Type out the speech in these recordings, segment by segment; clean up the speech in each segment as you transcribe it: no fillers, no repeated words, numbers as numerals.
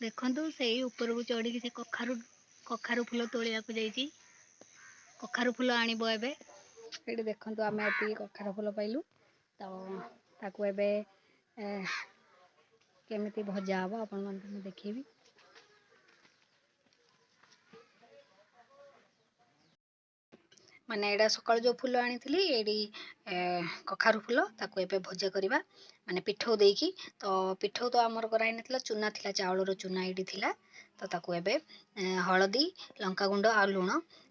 देखंतु सेई ऊपर को चढ़ी से कखारु फूल तोलिया को जाइए कखारु फूल आनिबो एबे एठी देखंतु आमे एती कखारु फूल पाइलु तो ताकू एबे केमिति भजा हबो आपन मन देखिबी माने एडा सकाळ जो फूल आनी एडी कखारु फूल ताकू एबे भजा करबा माने पिठौ देकी तो पिठौ तो आमर कराई नथिला चुना थिला चावल रो चुना एडी थिला तो ताकू एबे हळदी लंका गुंड आ लूण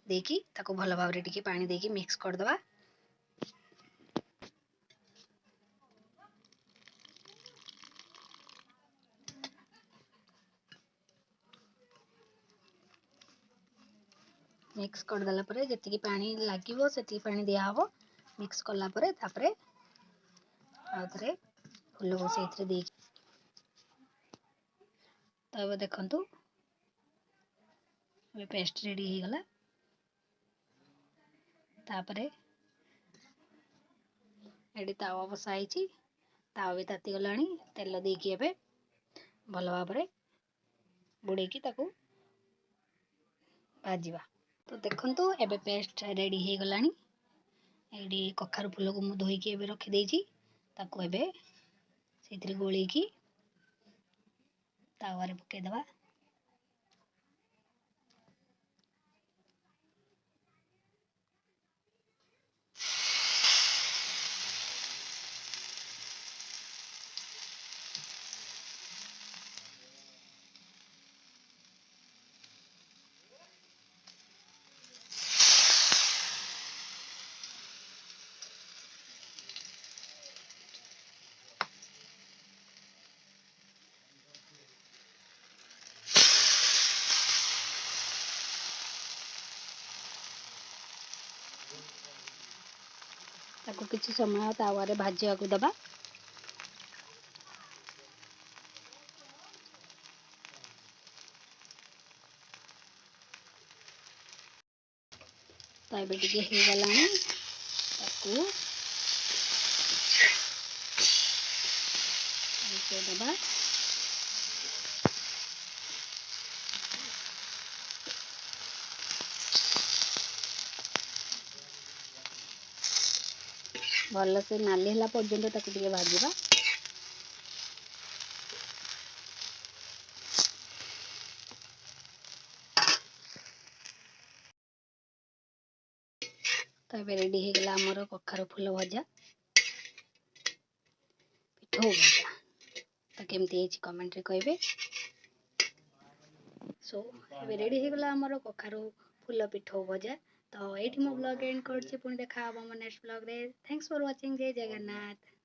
देकी ताकू भल भाबरे टिके पानी देकी मिक्स कर दबा मिक्स कर दला परे जति पानी लागिवो सेति पानी दिया हबो मिक्स करला परे तापरे आउथरे फूल को सेथरे दे तब देखंतु ये पेस्ट रेडी हो गला तापरे एडी तावा बसाई छी तावा भी ताती गलानी तेल देकी एबे भल भाबरे बुड़ेकी ताकू भाजीबा तो देखंतु एबे पेस्ट रेडी हो गलानी एडी कखारु फूल को मु धोईकी एबे रखी देइची ताकू एबे सेथरे गोळेकी तावारे पके दबा ताकू किछि समय तावारे भाजिया को दबा ताबे टिके हे गलानी ताकू ऐसे दबा भल से नाली हला पर्यंत ताकू टिके भाजीबा तबे रेडी हो गला हमर कखारु फूल भजा पिठौ भजा तो केमती हेची कमेंट रे कहबे सो एबे रेडी हो गला हमर कखारु फूल पिठौ भजा तो एठी मो ब्लॉग एंड करछि पुणी देखा हबो नेक्स्ट ब्लॉग रे थैंक्स फॉर वाचिंग जय जगन्नाथ।